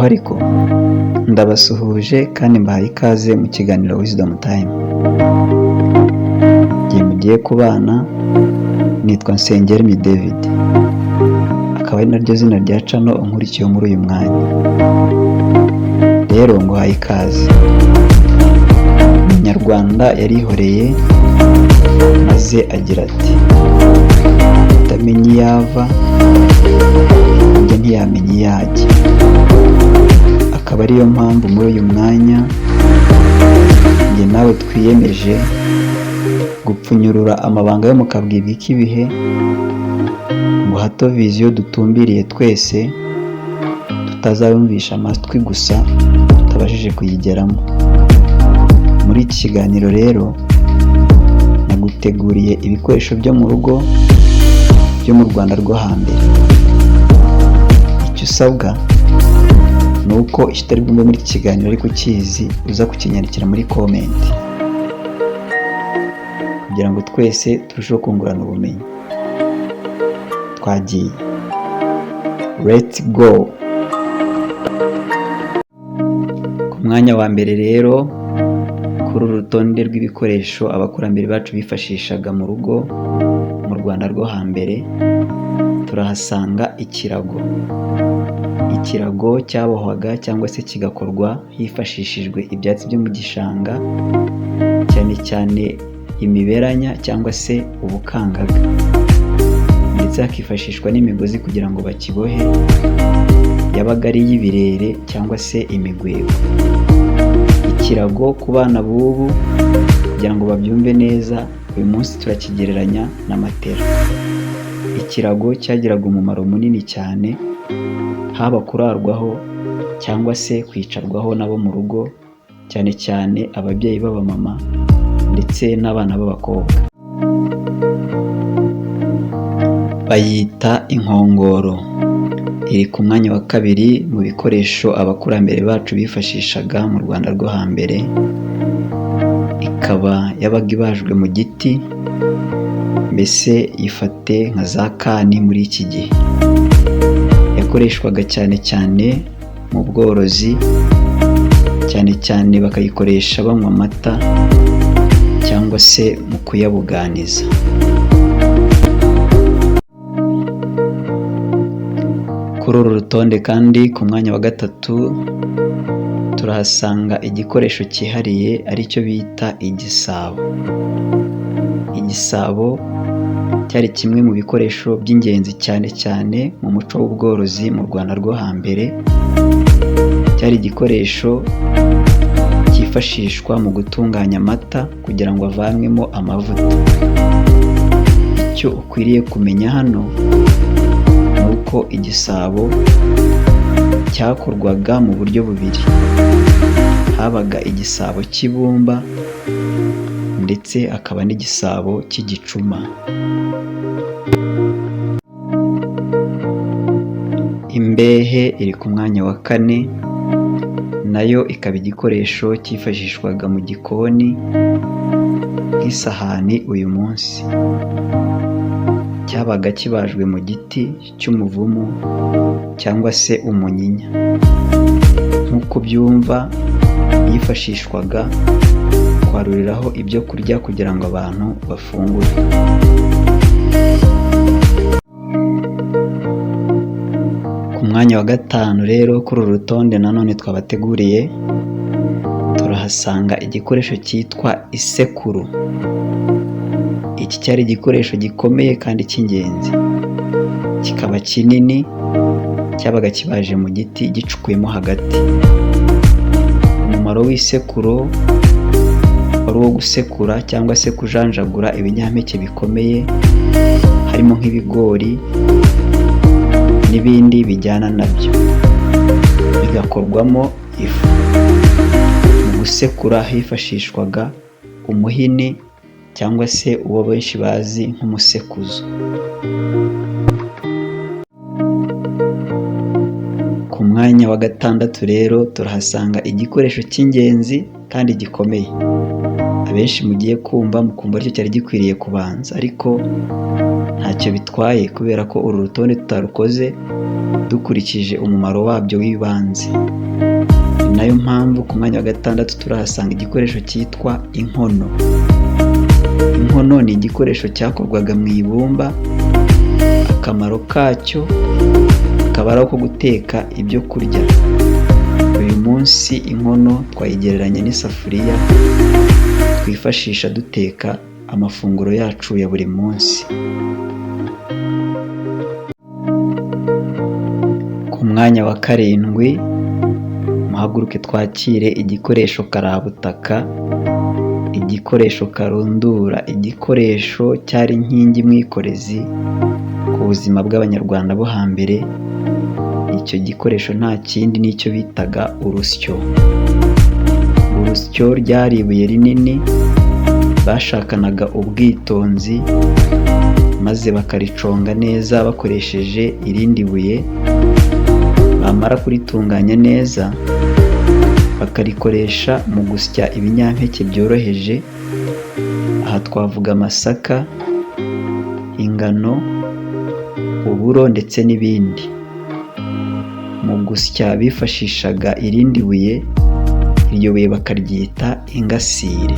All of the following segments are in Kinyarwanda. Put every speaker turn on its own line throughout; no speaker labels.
ariko ndabasuhuje kandi mbahaye ikaze mu kiganiro Wisdom Time. Igihe mugiye kubana nitwa Nsengermi David, akaba ari naryo zina rya channel unkurikiye muri uyu mwanya. Rero nguhaye ikaze. Umunyarwanda yarihoreye maze agira ati utamenye iyo ava ntiyamenya iyo ajya. Akaba ariyo mpamvu muri uyu mwanya njye nawe twiyemeje gupfunyurura amabanga yo mu kabwibwi k'ibihe ngo hato viziyo dutumbiriye twese tutazabumvisha amatwi gusa tutabashije kuyigeramo. Muri iki kiganiro rero naguteguriye ibikoresho byo mu rugo byo mu Rwanda rwo hambere. Icyo usabwa ni uko kitari bwumve muri iki kiganiro ariko ukizi uza kukinyandikira muri comment kugira ngo twese turusheho kungurana ubumenyi. Twagiye. Let's go. Ku mwanya wa mbere rero kuri uru rutonde rw'ibikoresho abakurambere bacu bifashishaga mu rugo mu Rwanda rwo hambere turahasanga ikirago. Ikirago cyabohwaga cyangwa se kigakorwa hifashishijwe ibyatsi byo mu gishanga, cyane cyane imiberanya cyangwa se ubukangaga, ndetse hakifashishwa n'imigozi kugira ngo bakibohe, yabaga ari iy'ibirere cyangwa se imigwebo. Ikirago ku bana b'ubu kugira ngo babyumve neza, uyu munsi turakigereranya na matera. Ikirago cyagiraga umumaro munini cyane, haba kurarwaho cyangwa se kwicarwaho nabo mu rugo, cyane cyane ababyeyi b'abamama ndetse n'abana b'abakobwa. Bayita inkongoro. Iri ku mwanya wa kabiri mu bikoresho abakurambere bacu bifashishaga mu Rwanda rwo hambere. Ikaba yabaga ibajwe mu giti, mbese yifate nka za kani muri iki gihe. Yakoreshwaga cyane cyane mu bworozi, cyane cyane bakayikoresha banywa amata cyangwa se mu kuyabuganiza. Kuri uru rutonde kandi ku mwanya wa gatatu turahasanga igikoresho cyihariye aricyo bita igisabo. Igisabo cyari kimwe mu bikoresho by'ingenzi cyane cyane mu muco w'ubworozi mu Rwanda rwo hambere. Cyari igikoresho cyifashishwa mu gutunganya amata kugira ngo avanwemo amavuta. Icyo ukwiriye kumenya hano ni uko igisabo cyakorwaga mu buryo bubiri. Habaga igisabo cy'ibumba ndetse akaba n'igisabo cy'igicuma. Imbehe iri ku mwanya wa kane, nayo ikaba igikoresho cyifashishwaga mu gikoni nk'isahani uyu munsi. Cyabaga kibajwe mu giti cy'umuvumu cyangwa se umunyinya. Nk'uko byumva yifashishwaga kwaruriraho ibyo kurya kugira ngo abantu bafungure. Ku mwanya wa gatanu rero kuri uru rutonde nanone twabateguriye turahasanga igikoresho cyitwa isekuru. Iki cyari igikoresho gikomeye kandi cy'ingenzi. Kikaba kinini, cyabaga kibaje mu giti gicukuyemo hagati. Umumaro w'isekuru wari uwo gusekura cyangwa se kujanjagura ibinyampeke bikomeye, harimo nk'ibigori n'ibindi bijyana nabyo, bigakorwamo ifu. Mu gusekura hifashishwaga umuhini cyangwa se uwo benshi bazi nk'umusekuzo. Ku mwanya wa gatandatu rero turahasanga igikoresho cy'ingenzi kandi gikomeye, abenshi mugiye kumva mukumva aricyo cyari gikwiriye kubanza, ariko ntacyo bitwaye kubera ko uru rutonde tutarukoze dukurikije umumaro wabyo w'ibanze. Ni nayo mpamvu ku mwanya wa 6 turahasanga igikoresho cyitwa inkono. Inkono ni igikoresho cyakorwaga mu ibumba, akamaro kacyo akaba ari ako guteka ibyo kurya. Uyu munsi inkono twayigereranya n'isafuriya twifashisha duteka amafunguro yacu ya buri munsi. Ku mwanya wa 7 muhaguruke twakire igikoresho karabutaka, igikoresho karundura, igikoresho cyari inkingi mwikorezi ku buzima bw'abanyarwanda bo hambere. Icyo gikoresho nta kindi nicyo bitaga urusyo. Urusyo ryari ibuye rinini bashakanaga ubwitonzi maze bakariconga neza bakoresheje irindi buye, bamara kuritunganya neza bakarikoresha mu gusya ibinyampeke byoroheje. Aha twavuga amasaka, ingano, uburo ndetse n'ibindi. Mu gusya bifashishaga irindi buye, iryo buye bakaryita ingasire.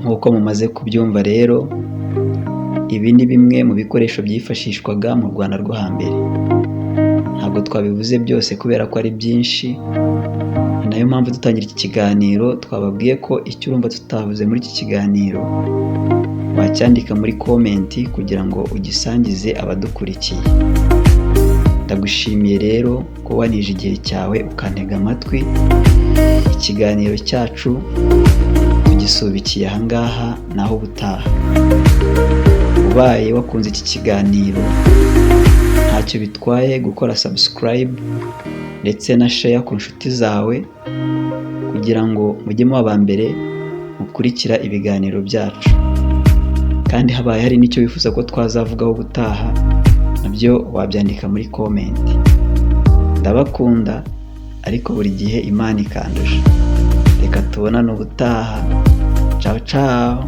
Nk'uko mumaze kubyumva rero, ibi ni bimwe mu bikoresho byifashishwaga mu Rwanda rwo hambere. Ntabwo twabivuze byose kubera ko ari byinshi, ni nayo mpamvu dutangira iki kiganiro twababwiye ko icyo urumva tutavuze muri iki kiganiro wacyandika muri komenti kugira ngo ugisangize abadukurikiye. Ndagushimiye rero ko wanije igihe cyawe ukantega amatwi. Ikiganiro cyacu tugisubikiye ahangaha, naho ubutaha. Ubaye wakunze iki kiganiro, ntacyo bitwaye gukora subscribe ndetse na share ku nshuti zawe kugira ngo mujye muba aba mbere mukurikira ibiganiro byacu. Kandi habaye hari n'icyo wifuza ko twazavugaho ubutaha, nabyo wabyandika muri komenti. Ndabakunda ariko buri gihe Imana ikandusha. Reka tubonane ubutaha. Ciao ciao.